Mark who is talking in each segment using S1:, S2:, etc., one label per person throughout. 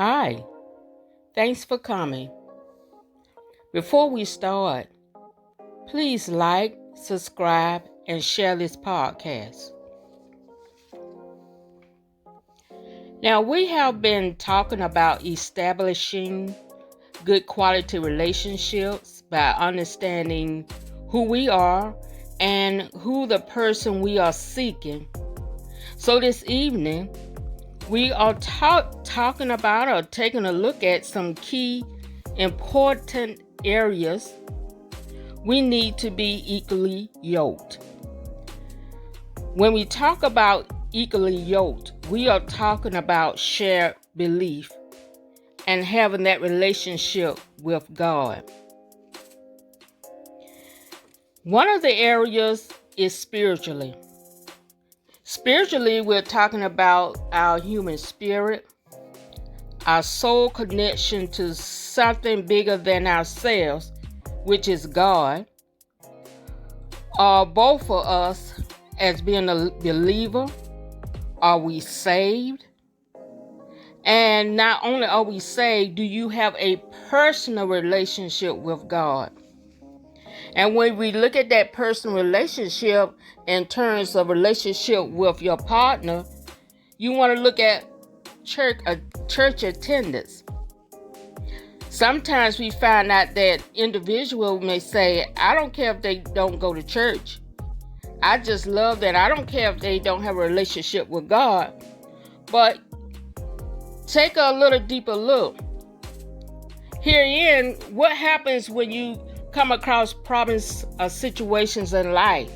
S1: Hi, thanks for coming. Before we start, please like, subscribe, and share this podcast. Now, we have been talking about establishing good quality relationships by understanding who we are and who the person we are seeking. So this evening, we are talking about or taking a look at some key important areas we need to be equally yoked. When we talk about equally yoked, we are talking about shared belief and having that relationship with God. One of the areas is spiritually. Spiritually, we're talking about our human spirit, our soul connection to something bigger than ourselves, which is God. Both for us, as being a believer, are we saved? And not only are we saved, do you have a personal relationship with God? And when we look at that personal relationship in terms of relationship with your partner, you want to look at church attendance. Sometimes we find out that individuals may say, I don't care if they don't go to church. I just love that. I don't care if they don't have a relationship with God. But take a little deeper look. Herein, what happens when you come across problems or situations in life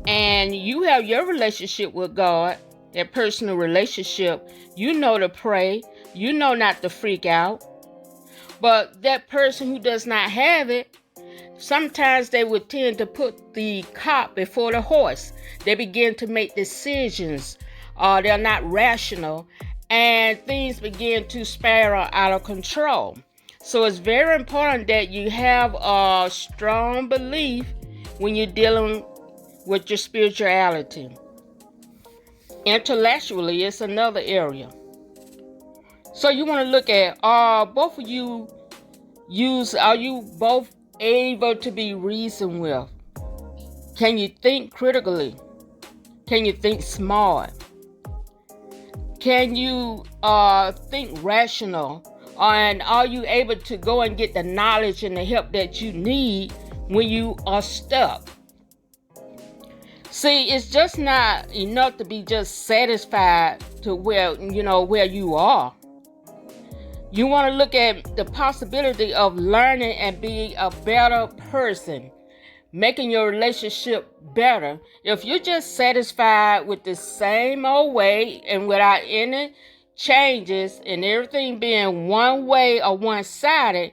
S1: and you have your relationship with God, that personal relationship, you know to pray, you know not to freak out. But that person who does not have it, sometimes they would tend to put the cart before the horse. They begin to make decisions. They're not rational. And things begin to spiral out of control. So it's very important that you have a strong belief when you're dealing with your spirituality. Intellectually, it's another area. So you want to look at, both of you are you both able to be reasoned with? Can you think critically? Can you think smart? Can you think rational? And are you able to go and get the knowledge and the help that you need when you are stuck? See, it's just not enough to be just satisfied to where you are. You want to look at the possibility of learning and being a better person, making your relationship better. If you're just satisfied with the same old way and without any changes and everything being one way or one-sided,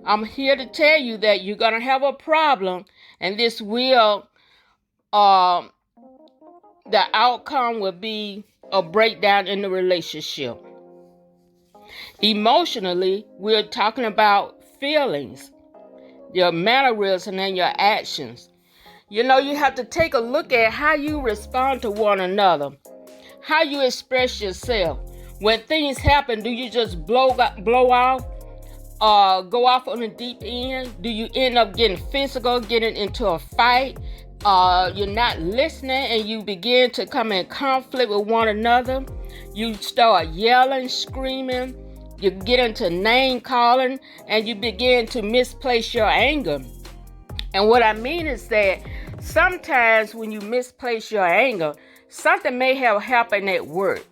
S1: I'm here to tell you that you're going to have a problem, and this will, the outcome will be a breakdown in the relationship. Emotionally, we're talking about feelings, your mannerisms and your actions. You have to take a look at how you respond to one another, how you express yourself. When things happen, do you just blow off, go off on the deep end? Do you end up getting physical, getting into a fight? You're not listening and you begin to come in conflict with one another. You start yelling, screaming. You get into name calling and you begin to misplace your anger. And what I mean is that sometimes when you misplace your anger, something may have happened at work.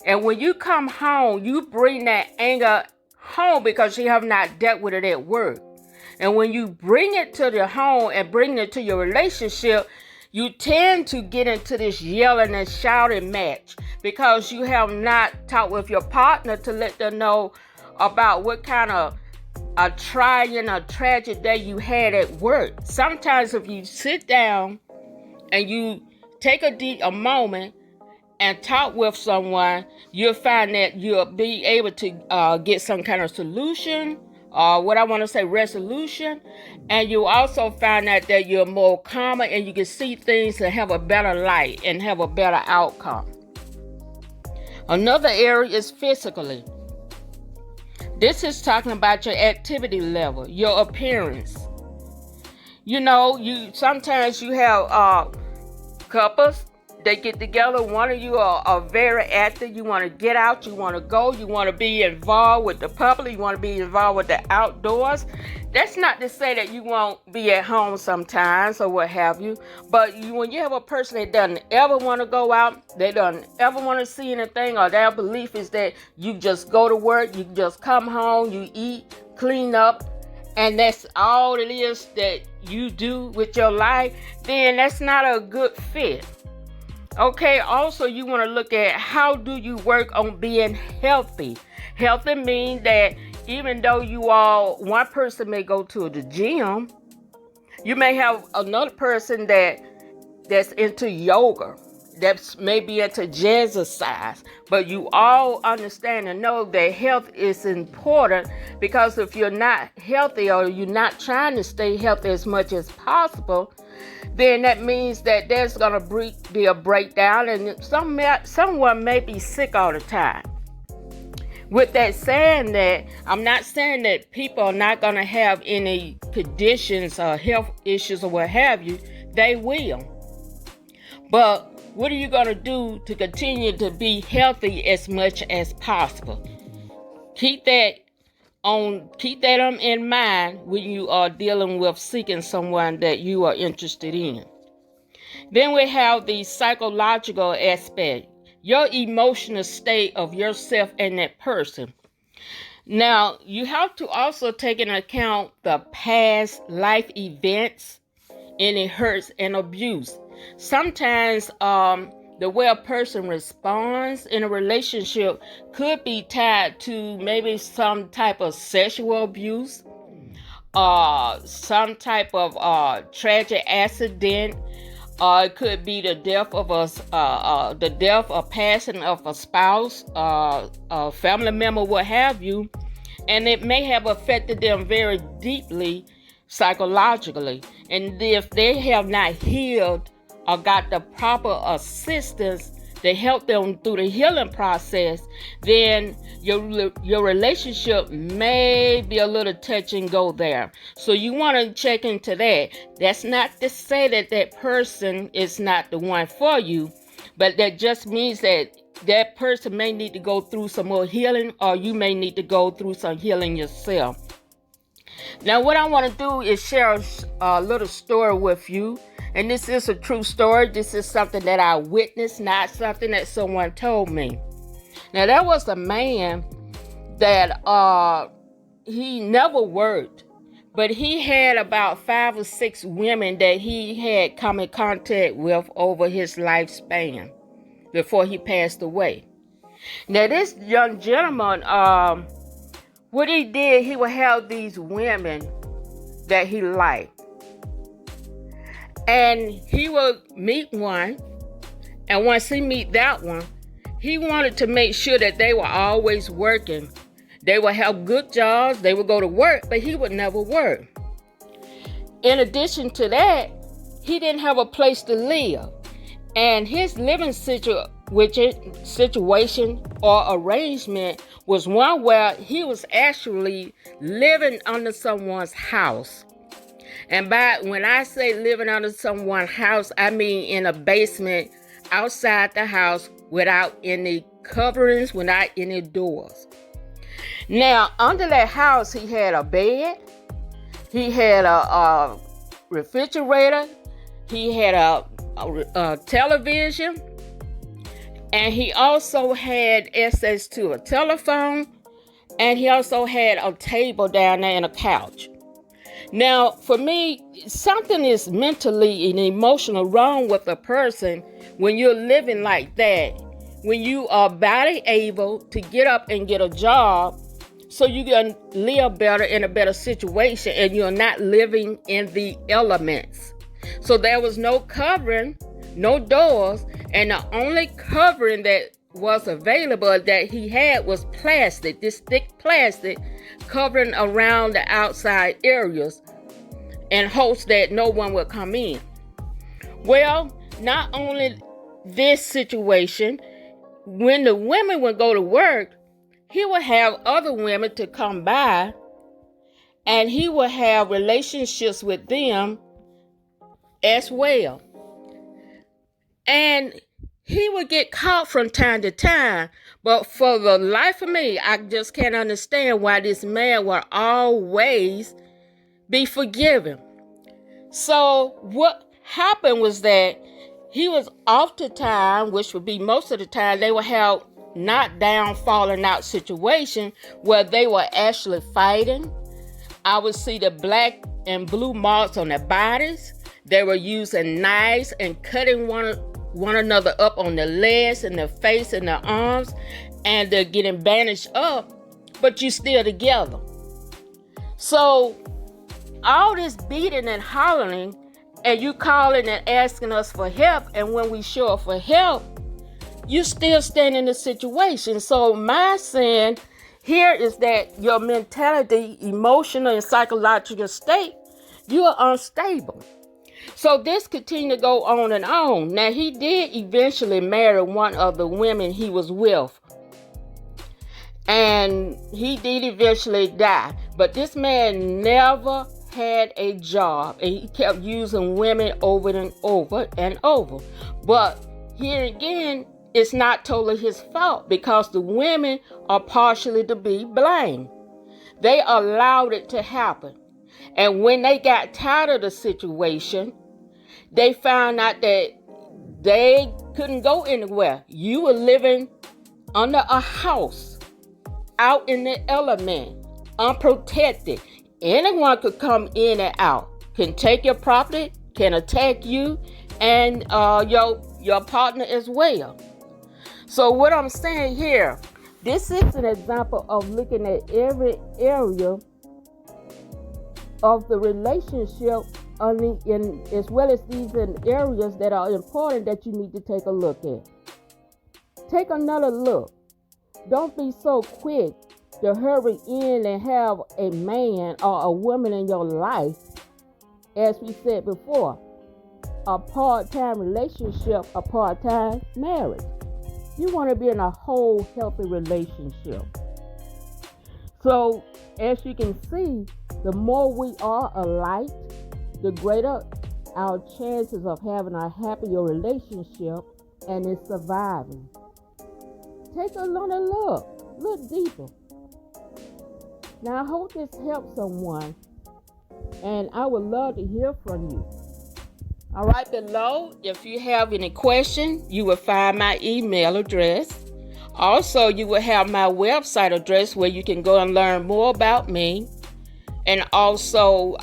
S1: And when you come home, you bring that anger home because you have not dealt with it at work. And when you bring it to the home and bring it to your relationship, you tend to get into this yelling and shouting match because you have not talked with your partner to let them know about what kind of a trying or tragic day you had at work. Sometimes if you sit down and you take a moment and talk with someone, you'll find that you'll be able to get some kind of solution, resolution. And you also find out that you're more calmer and you can see things and have a better light and have a better outcome. Another area is physically. This is talking about your activity level, your appearance. You sometimes you have couples, they get together. One of you are very active. You want to get out. You want to go. You want to be involved with the public. You want to be involved with the outdoors. That's not to say that you won't be at home sometimes or what have you. But when you have a person that doesn't ever want to go out, they don't ever want to see anything, or their belief is that you just go to work, you just come home, you eat, clean up, and that's all it is that you do with your life, then that's not a good fit. Okay, also you want to look at how do you work on being healthy. Healthy means that even though one person may go to the gym, you may have another person that's into yoga, that's maybe into jazzercise, but you all understand and know that health is important, because if you're not healthy or you're not trying to stay healthy as much as possible, then that means that there's going to be a breakdown, and someone may be sick all the time. With that saying, that I'm not saying that people are not going to have any conditions or health issues or what have you. They will. But what are you going to do to continue to be healthy as much as possible? Keep that in mind when you are dealing with seeking someone that you are interested in. Then we have the psychological aspect, your emotional state of yourself and that person. Now, you have to also take into account the past life events, any hurts and abuse. Sometimes the way a person responds in a relationship could be tied to maybe some type of sexual abuse, some type of tragic accident. It could be the death or passing of a spouse, a family member, what have you, and it may have affected them very deeply psychologically. And if they have not healed or got the proper assistance to help them through the healing process, then your relationship may be a little touch and go there. So you want to check into that. That's not to say that that person is not the one for you, but that just means that person may need to go through some more healing, or you may need to go through some healing yourself. Now, what I want to do is share a little story with you. And this is a true story. This is something that I witnessed, not something that someone told me. Now, there was a man that he never worked, but he had about 5 or 6 women that he had come in contact with over his lifespan before he passed away. Now, this young gentleman, what he did, he would have these women that he liked. And he would meet one, and once he meet that one, he wanted to make sure that they were always working. They would have good jobs, they would go to work, but he would never work. In addition to that, he didn't have a place to live. And his living situation or arrangement was one where he was actually living under someone's house. And when I say living under someone's house, I mean in a basement outside the house without any coverings, without any doors. Now, under that house, he had a bed, he had a refrigerator, he had a television, and he also had access to a telephone, and he also had a table down there and a couch. Now, for me, something is mentally and emotional wrong with a person when you're living like that, when you are barely able to get up and get a job so you can live better in a better situation, and you're not living in the elements. So there was no covering, no doors, and the only covering that was available that he had was plastic, this thick plastic covering around the outside areas in hopes that no one would come in. Well, not only this situation, when the women would go to work, he would have other women to come by, and he would have relationships with them as well. And he would get caught from time to time, but for the life of me, I just can't understand why this man will always be forgiven. So what happened was that he was off the time, which would be most of the time, they would have knockdown, falling out situation where they were actually fighting. I would see the black and blue marks on their bodies. They were using knives and cutting one another up on the legs and the face and the arms, and they're getting bandaged up, but you still together. So all this beating and hollering, and you calling and asking us for help, and when we show up for help, you still stand in the situation. So my saying here is that your mentality, emotional and psychological state, you are unstable. So this continued to go on and on. Now, he did eventually marry one of the women he was with, and he did eventually die. But this man never had a job, and he kept using women over and over and over. But here again, it's not totally his fault, because the women are partially to be blamed. They allowed it to happen. And when they got tired of the situation, they found out that they couldn't go anywhere. You were living under a house, out in the element, unprotected. Anyone could come in and out, can take your property, can attack you, and your partner as well. So what I'm saying here, this is an example of looking at every area of the relationship, as well as these areas that are important that you need to take a look at. Take another look. Don't be so quick to hurry in and have a man or a woman in your life, as we said before, a part-time relationship, a part-time marriage. You want to be in a whole healthy relationship. So, as you can see, the more we are alike, the greater our chances of having a happier relationship and it's surviving. Take another look deeper. Now, I hope this helps someone, and I would love to hear from you. All right, below, if you have any questions, you will find my email address. Also, you will have my website address where you can go and learn more about me, and also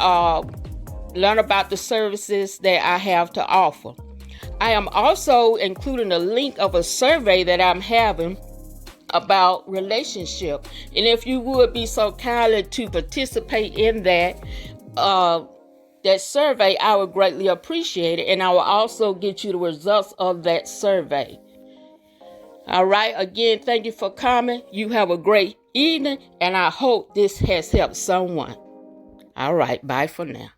S1: learn about the services that I have to offer. I am also including a link of a survey that I'm having about relationship. And if you would be so kindly to participate in that survey, I would greatly appreciate it. And I will also get you the results of that survey. All right. Again, thank you for coming. You have a great evening, and I hope this has helped someone. All right. Bye for now.